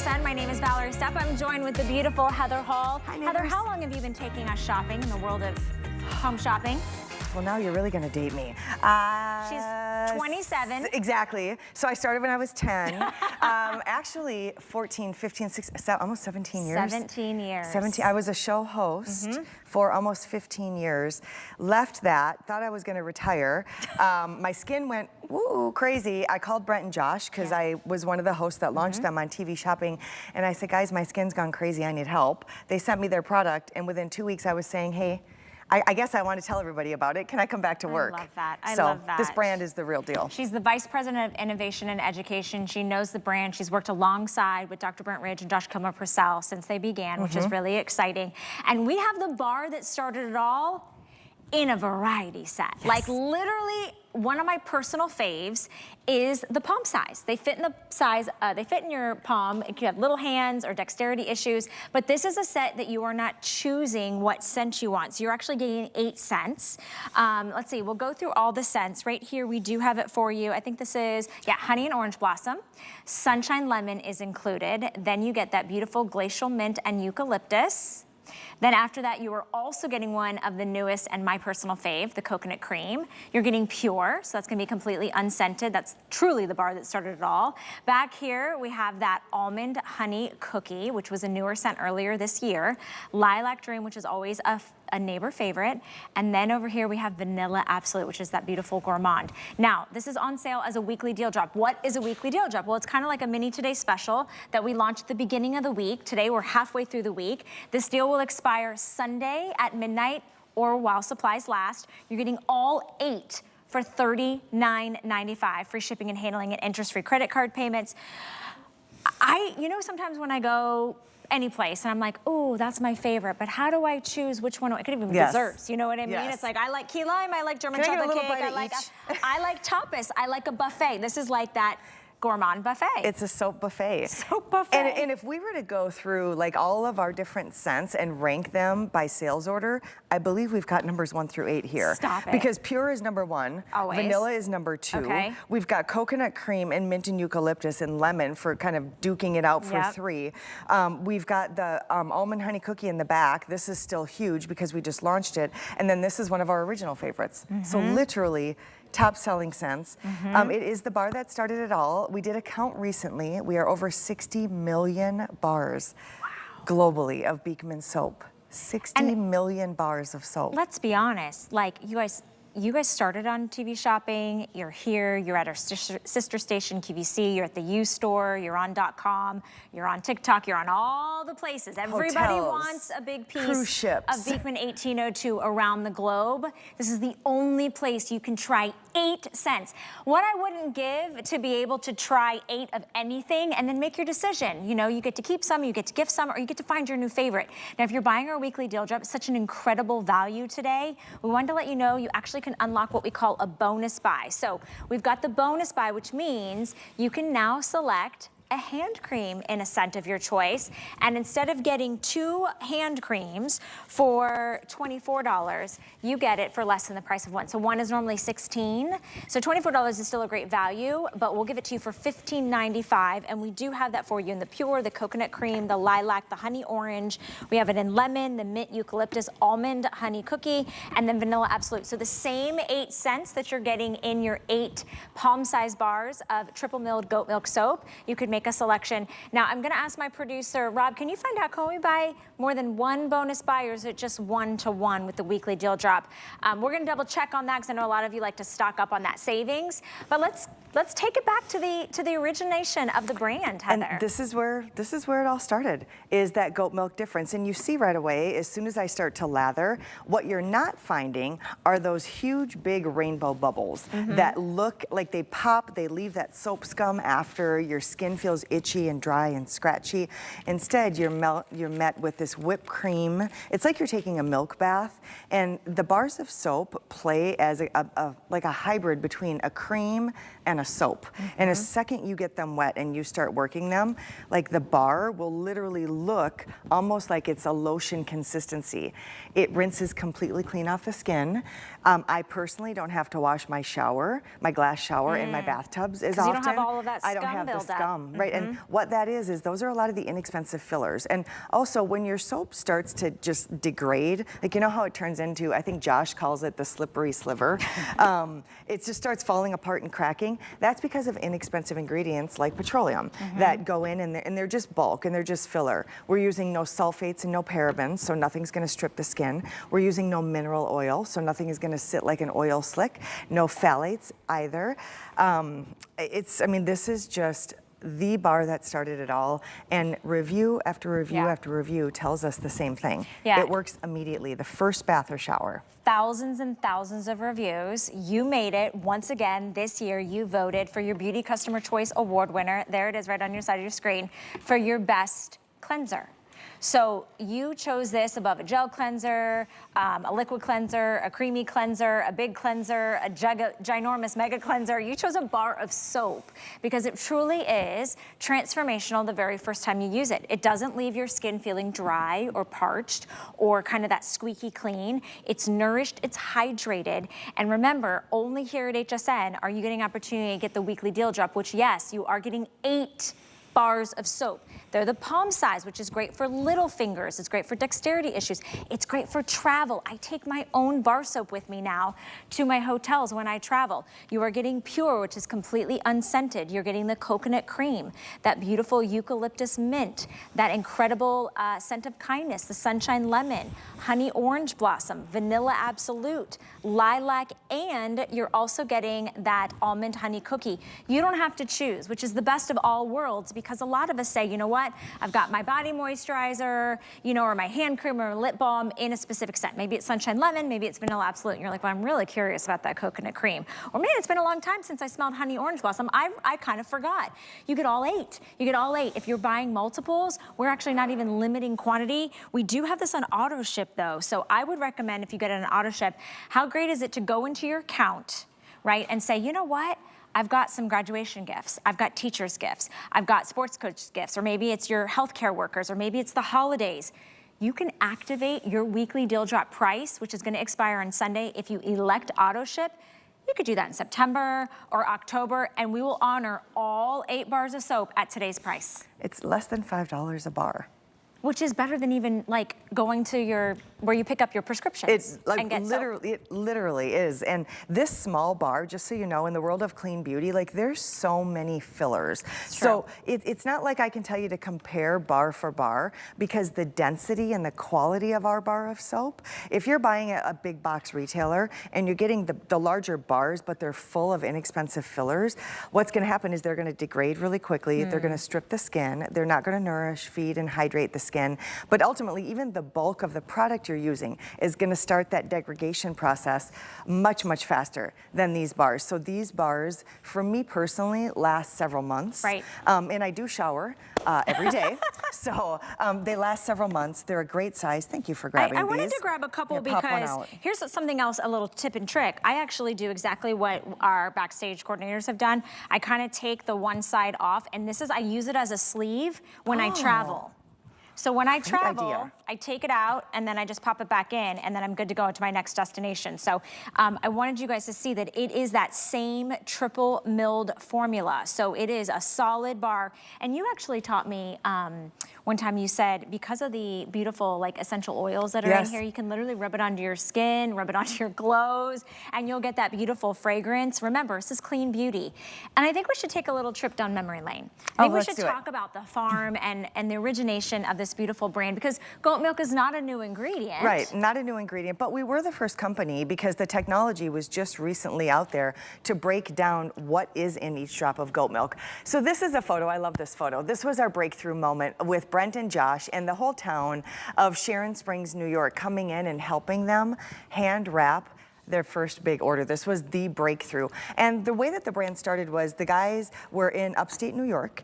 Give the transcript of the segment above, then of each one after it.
Send. My name is Valerie Stepp. I'm joined with the beautiful Heather Hall. Hi, Heather, how long have you been taking us shopping in the world of home shopping? Well, now you're really gonna date me. She's 27. Exactly. So I started when I was 10. Actually, 14, 15, 16, almost 17 years. 17 years. 17. I was a show host for almost 15 years. Left that, thought I was gonna retire. My skin went crazy. I called Brent and Josh because I was one of the hosts that launched them on TV shopping. And I said, guys, my skin's gone crazy, I need help. They sent me their product, and within 2 weeks I was saying, hey, I guess I want to tell everybody about it. Can I come back to work? I love that. I love that. This brand is the real deal. She's the Vice President of Innovation and Education. She knows the brand. She's worked alongside with Dr. Brent Ridge and Josh Kilmer-Purcell since they began, which is really exciting. And we have the bar that started it all in a variety set. Yes. Like literally, one of my personal faves is the Palmsize. They fit in the size, they fit in your palm. If you have little hands or dexterity issues, but this is a set that you are not choosing what scent you want. So you're actually getting 8 scents. Let's see, we'll go through all the scents. Right here, we do have it for you. I think this is, honey and orange blossom. Sunshine lemon is included. Then you get that beautiful glacial mint and eucalyptus. Then after that, you are also getting one of the newest and my personal fave, the coconut cream. You're getting pure, so that's gonna be completely unscented. That's truly the bar that started it all. Back here, we have that Almond Honey Cookie, which was a newer scent earlier this year. Lilac Dream, which is always a neighbor favorite. And then over here we have Vanilla Absolute, which is that beautiful gourmand. Now, this is on sale as a weekly deal drop. What is a weekly deal drop? Well, it's kind of like a mini Today special that we launched at the beginning of the week. Today, we're halfway through the week. This deal will expire Sunday at midnight or while supplies last. You're getting all 8 for $39.95. Free shipping and handling and interest-free credit card payments. You know, sometimes when I go any place and I'm like, oh, that's my favorite, but how do I choose which one? I could even be desserts, you know what I mean? It's like, I like key lime, I like German chocolate cake, I like tapas, I like a buffet. This is like that gourmand buffet. It's a soap buffet. Soap buffet. And if we were to go through like all of our different scents and rank them by sales order, I believe we've got numbers 1 through 8 here. Stop it. Because pure is number 1. Always. Vanilla is number 2. Okay. We've got coconut cream and mint and eucalyptus and lemon for kind of duking it out for 3. We've got the almond honey cookie in the back. This is still huge because we just launched it. And then this is one of our original favorites. So literally, top selling scents. It is the bar that started it all. We did a count recently. We are over 60 million bars globally of Beekman soap. 60 million bars of soap. Let's be honest, like you guys started on TV shopping, you're here, you're at our sister station QVC, you're at the U store, you're on .com, you're on TikTok, you're on all the places. Everybody wants a big piece of Beekman 1802 around the globe. This is the only place you can try 8 scents. What I wouldn't give to be able to try 8 of anything and then make your decision. You know, you get to keep some, you get to gift some, or you get to find your new favorite. Now, if you're buying our weekly deal drop, it's such an incredible value today. We wanted to let you know you actually can unlock what we call a bonus buy. So we've got the bonus buy, which means you can now select a hand cream in a scent of your choice. And instead of getting 2 hand creams for $24, you get it for less than the price of one. So one is normally $16. So $24 is still a great value, but we'll give it to you for $15.95. And we do have that for you in the pure, the coconut cream, the lilac, the honey orange. We have it in lemon, the mint eucalyptus, almond honey cookie, and then vanilla absolute. So the same 8 scents that you're getting in your 8 palm-sized bars of triple milled goat milk soap, you could make a selection. Now I'm gonna ask my producer, Rob, can you find out, can we buy more than 1 bonus buy, or is it just 1-to-1 with the weekly deal drop? We're gonna double check on that because I know a lot of you like to stock up on that savings, but let's take it back to the origination of the brand, Heather. And this is where it all started, is that goat milk difference. And you see right away, as soon as I start to lather, what you're not finding are those huge, big rainbow bubbles that look like they pop, they leave that soap scum after your skin feels itchy and dry and scratchy. Instead, you're met with this whipped cream. It's like you're taking a milk bath, and the bars of soap play as like a hybrid between a cream and a soap. And the second you get them wet and you start working them, like the bar will literally look almost like it's a lotion consistency. It rinses completely clean off the skin. I personally don't have to wash my shower, my glass shower in my bathtubs as often. You don't have all of that scum I don't have the scum. right? And what that is those are a lot of the inexpensive fillers. And also when your soap starts to just degrade, like you know how it turns into, I think Josh calls it the slippery sliver. It just starts falling apart and cracking. That's because of inexpensive ingredients like petroleum that go in and they're just bulk and they're just filler. We're using no sulfates and no parabens, so nothing's gonna strip the skin. We're using no mineral oil, so nothing is gonna sit like an oil slick. No phthalates either. I mean, this is just the bar that started it all, and review after review after review tells us the same thing. It works immediately, the first bath or shower. Thousands and thousands of reviews. You made it. Once again, this year, you voted for your Beauty Customer Choice Award winner. There it is right on your side of your screen for your best cleanser. So you chose this above a gel cleanser, a liquid cleanser, a creamy cleanser, a big cleanser, a ginormous mega cleanser. You chose a bar of soap because it truly is transformational the very first time you use it. It doesn't leave your skin feeling dry or parched or kind of that squeaky clean. It's nourished, it's hydrated. And remember, only here at HSN are you getting opportunity to get the weekly deal drop, which yes, you are getting 8 bars of soap. They're the palm size, which is great for little fingers. It's great for dexterity issues. It's great for travel. I take my own bar soap with me now to my hotels when I travel. You are getting pure, which is completely unscented. You're getting the coconut cream, that beautiful eucalyptus mint, that incredible scent of kindness, the sunshine lemon, honey orange blossom, vanilla absolute, lilac, and you're also getting that almond honey cookie. You don't have to choose, which is the best of all worlds, because a lot of us say, you know what, I've got my body moisturizer, you know, or my hand cream or lip balm in a specific scent. Maybe it's sunshine lemon, maybe it's vanilla absolute, and you're like, well, I'm really curious about that coconut cream. Or man, it's been a long time since I smelled honey orange blossom. I kind of forgot. You get all 8. You get all 8. If you're buying multiples, we're actually not even limiting quantity. We do have this on AutoShip though, so I would recommend if you get it on AutoShip, how great is it to go into your account, right, and say, you know what? I've got some graduation gifts. I've got teachers' gifts. I've got sports coach gifts, or maybe it's your healthcare workers, or maybe it's the holidays. You can activate your weekly deal drop price, which is gonna expire on Sunday. If you elect AutoShip, you could do that in September or October, and we will honor all 8 bars of soap at today's price. It's less than $5 a bar. Which is better than even like going to where you pick up your prescriptions. It's like and get literally, it literally is. And this small bar, just so you know, in the world of clean beauty, like there's so many fillers. So it's not like I can tell you to compare bar for bar, because the density and the quality of our bar of soap, if you're buying a big box retailer and you're getting the larger bars, but they're full of inexpensive fillers, what's gonna happen is they're gonna degrade really quickly. They're gonna strip the skin. They're not gonna nourish, feed, and hydrate the skin. But ultimately, even the bulk of the product you're using is gonna start that degradation process much, much faster than these bars. So these bars, for me personally, last several months. Right. And I do shower every day. So they last several months. They're a great size. Thank you for grabbing these. I wanted to grab a couple because here's something else, a little tip and trick. I actually do exactly what our backstage coordinators have done. I kind of take the one side off, and I use it as a sleeve when I travel. So when I travel, I take it out and then I just pop it back in, and then I'm good to go to my next destination. So I wanted you guys to see that it is that same triple milled formula. So it is a solid bar. And you actually taught me one time, you said, because of the beautiful like essential oils that are in here, you can literally rub it onto your skin, rub it onto your clothes, and you'll get that beautiful fragrance. Remember, this is clean beauty. And I think we should take a little trip down memory lane. I think we should talk about the farm and the origination of this beautiful brand, because goat milk is not a new ingredient. Right, not a new ingredient, but we were the first company because the technology was just recently out there to break down what is in each drop of goat milk. So this is a photo, I love this photo. This was our breakthrough moment with Brent and Josh and the whole town of Sharon Springs, New York, coming in and helping them hand wrap their first big order. This was the breakthrough. And the way that the brand started was the guys were in upstate New York,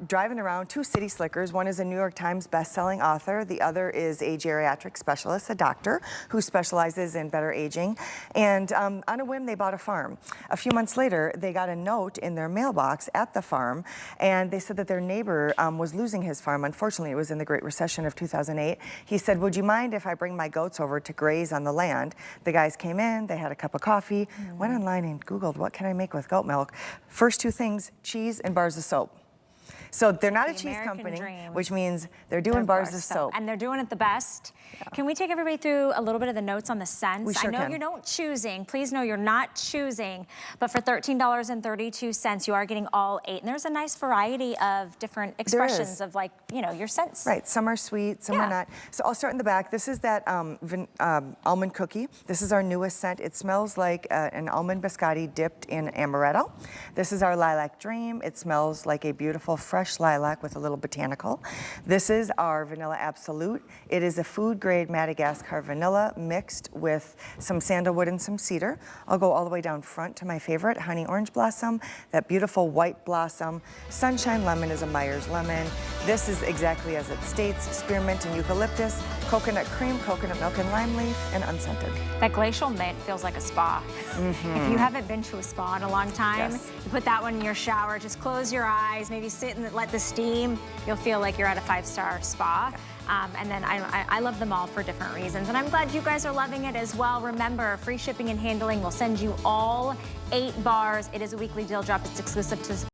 driving around, 2 city slickers. One is a New York Times best-selling author. The other is a geriatric specialist, a doctor who specializes in better aging. And on a whim, they bought a farm. A few months later, they got a note in their mailbox at the farm, and they said that their neighbor was losing his farm. Unfortunately, it was in the Great Recession of 2008. He said, would you mind if I bring my goats over to graze on the land? The guys came in, they had a cup of coffee, went online and Googled, what can I make with goat milk? First 2 things, cheese and bars of soap. So they're not a The cheese American company, dream. which means they're doing bars of soap. And they're doing it the best. Can we take everybody through a little bit of the notes on the scents? We sure I know can. you're not choosing. Please know you're not choosing. But for $13.32, you are getting all 8. And there's a nice variety of different expressions of, like, you know, your scents. Right, some are sweet, some are not. So I'll start in the back. This is that almond cookie. This is our newest scent. It smells like an almond biscotti dipped in amaretto. This is our Lilac Dream. It smells like a beautiful fresh lilac with a little botanical. This is our Vanilla Absolute. It is a food-grade Madagascar vanilla mixed with some sandalwood and some cedar. I'll go all the way down front to my favorite, Honey Orange Blossom, that beautiful white blossom. Sunshine Lemon is a Myers lemon. This is exactly as it states, spearmint and eucalyptus, coconut cream, coconut milk and lime leaf, and unscented. That glacial mint feels like a spa. If you haven't been to a spa in a long time, you put that one in your shower, just close your eyes, maybe sit and let the steam. You'll feel like you're at a 5-star spa. And then I love them all for different reasons. And I'm glad you guys are loving it as well. Remember, free shipping and handling will send you all 8 bars. It is a weekly deal drop. It's exclusive to